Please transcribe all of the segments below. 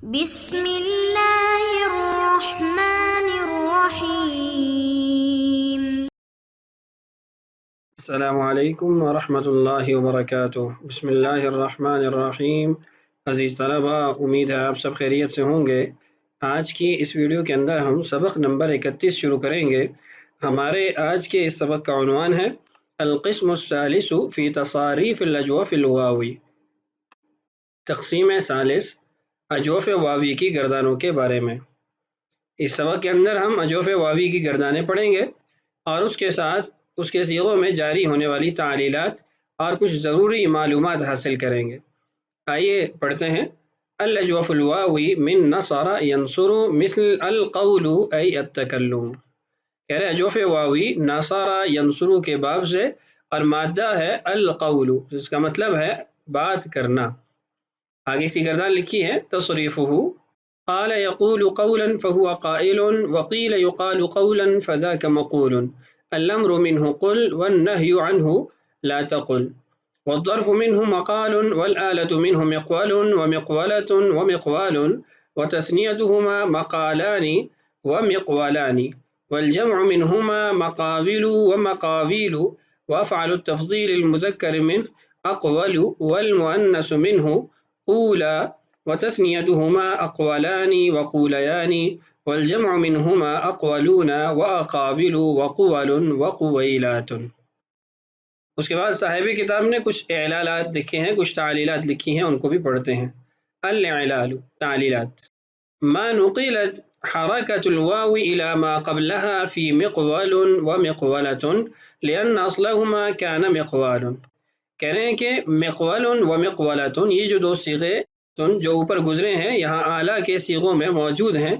بسم اللہ الرحمن الرحیم۔ السلام علیکم ورحمۃ اللہ وبرکاتہ۔ بسم اللہ الرحمن الرحیم۔ عزیز طلبہ، امید ہے آپ سب خیریت سے ہوں گے۔ آج کی اس ویڈیو کے اندر ہم سبق نمبر 31 شروع کریں گے۔ ہمارے آج کے اس سبق کا عنوان ہے القسم الثالث فی تصاریف الاجوف الواوی، تقسیم ثالث اجوف واوی کی گردانوں کے بارے میں۔ اس سبق کے اندر ہم اجوف واوی کی گردانیں پڑھیں گے اور اس کے ساتھ اس کے صیغوں میں جاری ہونے والی تعلیلات اور کچھ ضروری معلومات حاصل کریں گے۔ آئیے پڑھتے ہیں۔ الاجوف الواوی من نصر ینصر مثل القول ای التکلم۔ کہہ رہے اجوف واوی نصر ینصر کے باب سے اور مادہ ہے القول، جس کا مطلب ہے بات کرنا۔ آگے اسی گردان لکھی ہے تصریفہ قال یقول قولا فهو قائل وقیل یقال قولا فذاک مقول، الامر منه قل والنهی عنه لا تقل، والظرف منه مقال والآلة منه مقول ومقولة ومقوال، وتثنيتهما مقالان ومقولان، والجمع منهما مقاول ومقاويل، وأفعل التفضيل المذكر منه أقول والمؤنث منه قولا، وتثنيتهما أقولان وقوليان، والجمع منهما أقولون وأقاول وقول وقويلات۔ اس کے بعد صاحب کتاب نے کچھ اعلالات لکھے ہیں، کچھ تعلیلات لکھی ہیں، ان کو بھی پڑھتے ہیں۔ الاعلال، تعلیلات: ما نقلت حركة الواو إلى ما قبلها في مقول ومقولة لأن أصلهما كان مقوال۔ کہہ رہے ہیں کہ مقول و مقولة، یہ جو دو صیغے جو اوپر گزرے ہیں یہاں اعلیٰ کے صیغوں میں موجود ہیں،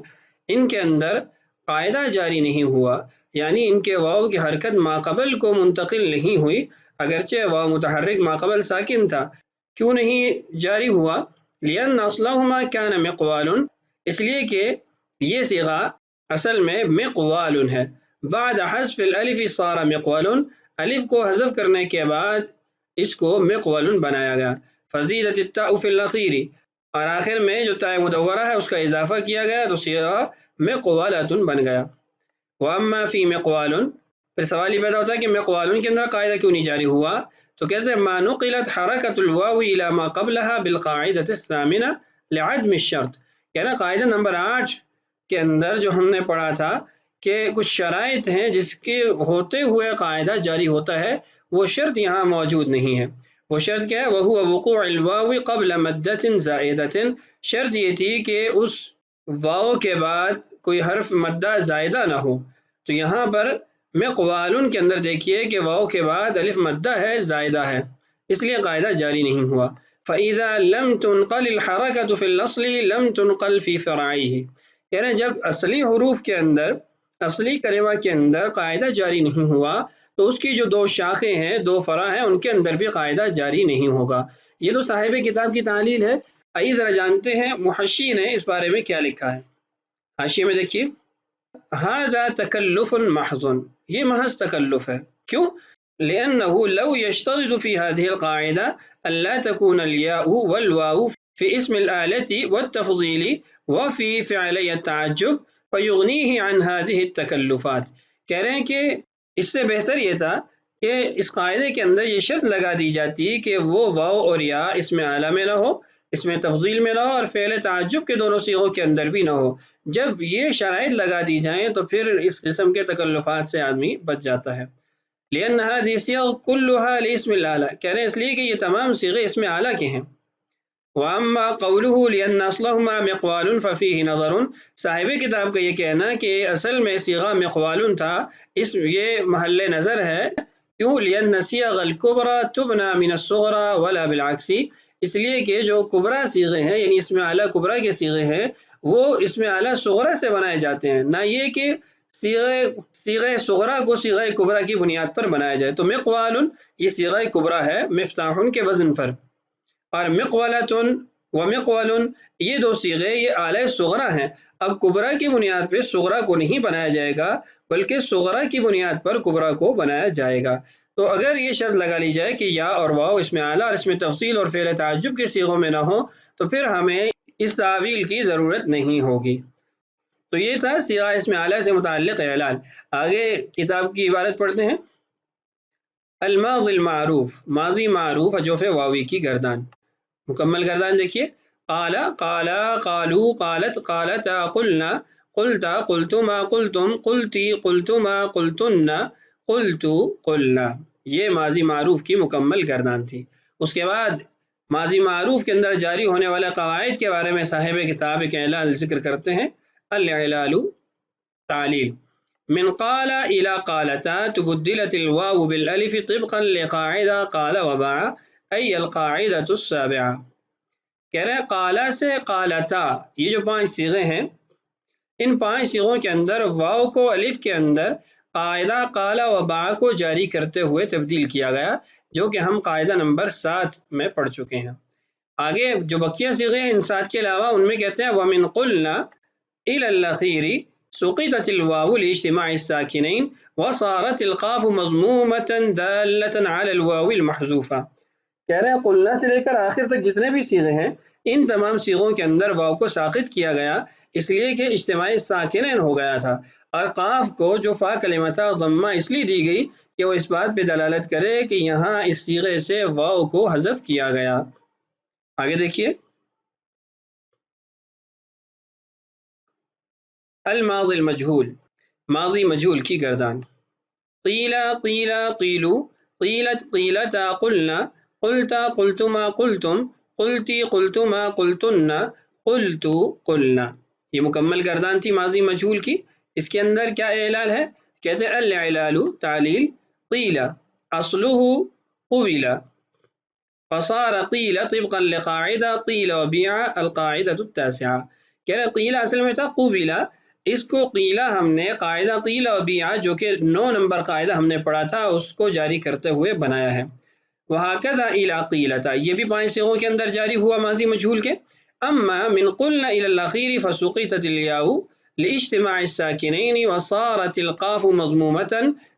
ان کے اندر قاعدہ جاری نہیں ہوا، یعنی ان کے واو کی حرکت ماقبل کو منتقل نہیں ہوئی، اگرچہ واو متحرک ماقبل ساکن تھا۔ کیوں نہیں جاری ہوا؟ لأن أصلهما كان مقوال، اس لیے کہ یہ صیغہ اصل میں مقوال ہے۔ بعد حذف الالف صار مقوال، الف کو حذف کرنے کے بعد اس کو مقوال بنایا گیا۔ فزیدت التاء فی الاخیر، اور آخر میں جو تاء مدورہ ہے اس کا اضافہ کیا گیا تو صیغہ مقوالۃ بن گیا۔ واما فی مقوال، پھر سوال یہ پیدا ہوتا ہے کہ مقوال کے اندر قاعدہ کیوں نہیں جاری ہوا؟ تو کہتے ہیں ما نقلت حرکۃ الواو الی ما قبلها بالقاعدۃ الثامنہ لعدم الشرط، یعنی قاعدہ نمبر 8 کے اندر جو ہم نے پڑھا تھا کہ کچھ شرائط ہیں جس کے ہوتے ہوئے قاعدہ جاری ہوتا ہے، وہ شرط یہاں موجود نہیں ہے۔ وہ شرط کیا ہے؟ وہو وقوع الواو قبل مدۃ زائدۃ، شرط یہ تھی کہ اس واو کے بعد کوئی حرف مدہ زائدہ نہ ہو۔ تو یہاں پر مقوال کے اندر دیکھیے کہ واو کے بعد الف مدہ ہے، زائدہ ہے، اس لیے قاعدہ جاری نہیں ہوا۔ فَإِذَا لَمْ تُنْقَلِ الْحَرَكَةُ فِي الْأَصْلِ لَمْ تُنْقَلْ فِي فَرْعِهِ، یعنی جب اصلی حروف کے اندر، اصلی کلمہ کے اندر قاعدہ جاری نہیں ہوا تو اس کی جو دو شاخیں ہیں، دو فرع ہیں، ان کے اندر بھی قاعدہ جاری نہیں ہوگا۔ یہ تو صاحب کتاب کی تعلیل ہے۔ آئیے ذرا جانتے ہیں محشی نے اس بارے میں کیا لکھا ہے۔ حاشیے میں دیکھیے، ھذا تکلف محض، یہ محض تکلف ہے۔ کیوں؟ لأنه لو يشترط في هذه القاعدة ألا تكون الياء والواو في اسم الآلة والتفضيل وفي فعلي التعجب فيغنيه عن هذه التكلفات۔ کہہ رہے ہیں کہ اس سے بہتر یہ تھا کہ اس قاعدے کے اندر یہ شرط لگا دی جاتی کہ وہ واو اور یا اسم اعلیٰ میں نہ ہو، اس میں تفضیل میں نہ ہو، اور فعل تعجب کے دونوں صیغوں کے اندر بھی نہ ہو۔ جب یہ شرائط لگا دی جائیں تو پھر اس قسم کے تکلفات سے آدمی بچ جاتا ہے۔ لأن هذه الصيغ كلها لاسم الآلة، کہہ رہے ہیں اس لیے کہ یہ تمام صیغے اسم اعلیٰ کے ہیں۔ وَأَمَّا قَوْلُهُ لِأَنَّ أَصْلَهُمَا مِقْوَالٌ فَفِيهِ نَظَرٌ، صاحب کتاب کا یہ کہنا کہ اصل میں صیغہ مقوال تھا، یہ محل نظر ہے۔ کیوں؟ لأن صيغ الكبرى تبنى من الصغرى ولا بالعكس، اس لیے کہ جو کبرا صیغے ہیں، یعنی اسم اعلیٰ کبرا کے صیغے ہیں، وہ اسم اعلیٰ صغرا سے بنائے جاتے ہیں، نہ یہ کہ صیغہ صغرا کو صیغہ کبرا کی بنیاد پر بنایا جائے۔ تو مقوال یہ صیغہ کبرا ہے مفتاح کے وزن پر، اور مقولۃ و مقول یہ دو صیغے یہ اعلیٰ صغرا ہیں۔ اب کبرا کی بنیاد پہ صغرا کو نہیں بنایا جائے گا، بلکہ صغرا کی بنیاد پر کبرا کو بنایا جائے گا۔ تو اگر یہ شرط لگا لی جائے کہ یا اور واو اس میں اعلیٰ اور اس میں تفصیل اور فعل تعجب کے صیغوں میں نہ ہو، تو پھر ہمیں اس تعویل کی ضرورت نہیں ہوگی۔ تو یہ تھا صیغہ اسم اعلیٰ سے متعلق اعلان۔ آگے کتاب کی عبارت پڑھتے ہیں۔ الماضی المعروف، ماضی معروف حذف واوی کی گردان، مکمل گردان دیکھیے۔ قال، قالا، قالو، قالت، قالتا، قلنا، قلتا، قلتما، قلتم، قلتی، قلتما، قلتن، قلتو، قلنا، یہ ماضی معروف کی مکمل گردان تھی۔ اس کے بعد ماضی معروف کے اندر جاری ہونے والے قواعد کے بارے میں صاحب کتاب ایک اعلان ذکر کرتے ہیں۔ الاعلال تعلیل، من قال الى قالتا تبدلت الواو بالالف طبقا لقاعدہ قال وباع ای القاعدۃ السابعہ۔ کہہ رہے قالا سے قالتا، یہ جو 5 صیغے ہیں، ان 5 صیغوں کے اندر واو کو الف کے اندر قاعدہ قال وباع کو جاری کرتے ہوئے تبدیل کیا گیا، جو کہ ہم قاعدہ نمبر 7 میں پڑھ چکے ہیں۔ آگے جو بقیہ صیغے ہیں ان 7 کے علاوہ، ان میں کہتے ہیں وَمِن قُلْنَا إِلَى الْأَخِيرِ سُقِطَتِ الْوَاوُ لِاجْتِمَاعِ السَّاكِنَيْنِ وَصَارَتِ الْقَافُ مَضْمُومَةً دَالَّةً عَلَى الْوَاوِ الْمَحْذُوفَةِ۔ کہہ رہے ہیں قلنا سے لے کر آخر تک جتنے بھی صیغے ہیں، ان تمام صیغوں کے اندر واو کو ساقط کیا گیا، اس لیے کہ اجتماع الساکنین ہو گیا تھا، اور قاف کو جو فا کلمہ تھا ضمہ اس لیے دی گئی کہ وہ اس بات پہ دلالت کرے کہ یہاں اس صیغے سے واو کو حذف کیا گیا۔ آگے دیکھیے الماضی المجہول، ماضی مجہول کی گردان، قیلا، قیلا، قیلو، قیلت، قیلتا، قلنا، قلتا، قلتما، قلتم، قلتی، قلتما، قلتن، قلتو، قلنا، یہ مکمل گردان تھی ماضی مجہول کی۔ اس کے اندر کیا اعلال ہے؟ کہتے ہیں الاعلال تعلیل، قیلا اصلہ قبیلا فصار قیل طبقا لقاعدہ قیل وبیع القاعدۃ التاسعہ۔ کہہ رہے قیل اصل میں تھا قبیلا، اس کو قیلہ ہم نے قاعدہ قیل وبیع جو کہ 9 نمبر قاعدہ ہم نے پڑھا تھا اس کو جاری کرتے ہوئے بنایا ہے۔ وہکذا الی قیلتا، یہ بھی 5 صیغوں کے اندر جاری ہوا ماضی مجہول کے۔ اما من قلنا الی الاخیر فسقطت الیاء لاجتماع الساکنین وصارت القاف مضمومۃ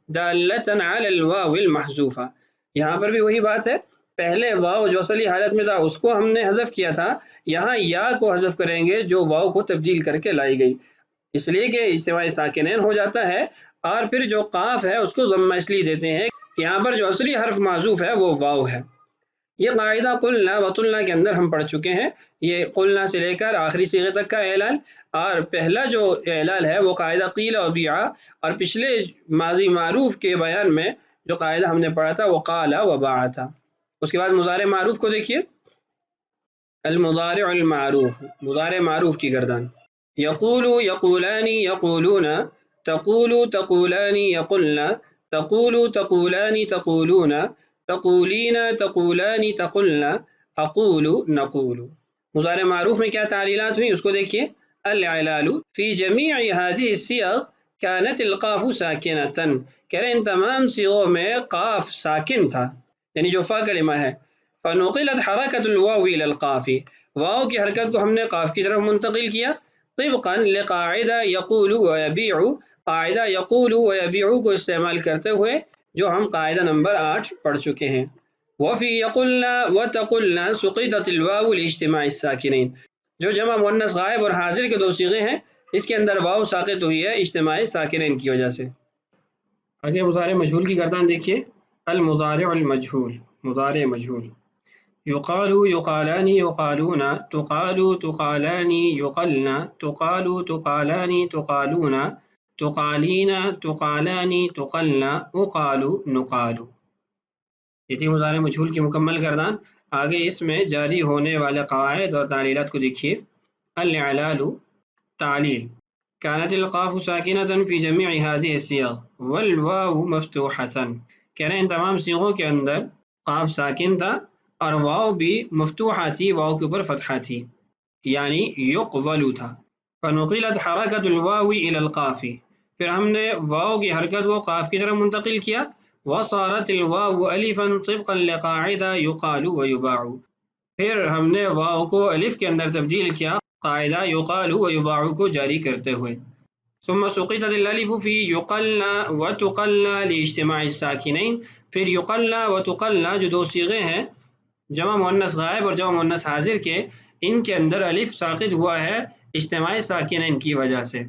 دالۃ علی الواو المحذوفہ۔ یہاں پر بھی وہی بات ہے، پہلے واو جو اصلی حالت میں تھا اس کو ہم نے حذف کیا تھا، یہاں یا کو حذف کریں گے جو واو کو تبدیل کر کے لائی گئی، اس لیے کہ اجتماع ساکنین ہو جاتا ہے، اور پھر جو قاف ہے اس کو ضمہ اس لیے دیتے ہیں کہ یہاں پر جو اصلی حرف معذوف ہے وہ واو ہے۔ یہ قاعدہ قلنا و طلنا کے اندر ہم پڑھ چکے ہیں، یہ قلنا سے لے کر آخری صیغے تک کا اعلان، اور پہلا جو اعلان ہے وہ قاعدہ قیل و بیع، اور پچھلے ماضی معروف کے بیان میں جو قاعدہ ہم نے پڑھا تھا وہ قال و باع تھا۔ اس کے بعد مضارع معروف کو دیکھیے، المضارع المعروف، مضارع معروف کی گردان، یقول، یقولان، یقولون، تقول، تقولان، یقلن، تقول، تقولان، تقولون، تقولین، تقولان، تقلن، اقول، نقول۔ مضارع معروف میں کیا تعلیلات ہوئی اس کو دیکھیے۔ الاعلال فی جمیع هذه الصیغ كانت القاف ساکنۃ، کہہ رہے ان تمام صیغوں میں قاف ساکن تھا، یعنی جو فا کلمہ ہے۔ فنقلت حرکت الواو الى القاف، واو کی حرکت کو ہم نے قاف کی طرف منتقل کیا، طبقا لقاعدہ یقول و یبیع، قاعدہ یقول و یبیع کو استعمال کرتے ہوئے جو ہم قاعدہ نمبر 8 پڑھ چکے ہیں۔ وفی یقلنا و تقلنا سقطت الواو لاجتماع الساکنین، جو جمع مؤنث غائب اور حاضر کے 2 صیغے ہیں اس کے اندر واو ساقط ہوئی ہے اجتماع ساکنین کی وجہ سے۔ آگے مضارع مجہول کی گردان دیکھیے، المضارع المجہول، مضارع مجہول، یقال، یقالان، یقالون، تقال، تقالان، یقلن، تقال، تقالان، تقالون، تقالین، تقالان، تقلن، اقال، نقال۔ یہ تھی مضارع مجہول کی مکمل گردان۔ آگے اس میں جاری ہونے والے قواعد اور تعلیلات کو دیکھیے۔ الاعلال تعلیل، كانت القاف ساکنۃ فی جمیع هذه الصیغ والواو مفتوحۃ، کہہ رہے ہیں ان تمام صیغوں کے اندر قاف ساکن تھا اور واو بھی مفتوحہ تھی، واو کے اوپر فتحہ تھی، یعنی یقبل تھا۔ فنقلت حرکت الواو الى القاف، پھر ہم نے واو کی حرکت کو قاف کی طرف منتقل کیا، وصارت الواو الفا طبقا لقاعدہ یقال و یباع، پھر ہم نے واو کو الف کے اندر تبدیل کیا قاعدہ یقال و یباع کو جاری کرتے ہوئے۔ ثم سقطت الالف فی یقلنا و تقلنا لاجتماع الساکنین، پھر یقلنا و تقلنا جو 2 صیغے ہیں جمع مؤنث غائب اور جمع مؤنث حاضر کے، ان کے اندر الف ساقط ہوا ہے اجتماع ساکنین کی وجہ سے۔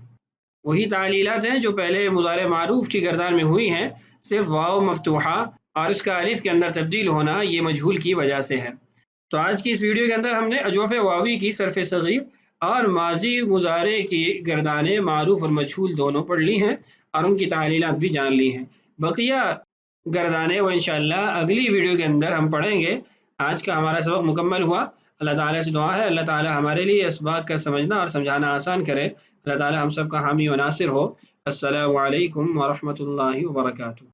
وہی تعلیلات ہیں جو پہلے مضارع معروف کی گردان میں ہوئی ہیں، صرف واو مفتوحہ اور اس کا الف کے اندر تبدیل ہونا یہ مجہول کی وجہ سے ہے۔ تو آج کی اس ویڈیو کے اندر ہم نے اجوف واوی کی صرف صغیر اور ماضی مضارع کی گردانیں معروف اور مجہول دونوں پڑھ لی ہیں اور ان کی تعلیلات بھی جان لی ہیں۔ بقیہ گردانیں وہ انشاءاللہ اگلی ویڈیو کے اندر ہم پڑھیں گے۔ آج کا ہمارا سبق مکمل ہوا۔ اللہ تعالیٰ سے دعا ہے اللہ تعالیٰ ہمارے لیے اس بات کا سمجھنا اور سمجھانا آسان کرے۔ اللہ تعالیٰ ہم سب کا حامی و ناصر ہو۔ السلام علیکم ورحمۃ اللہ وبرکاتہ۔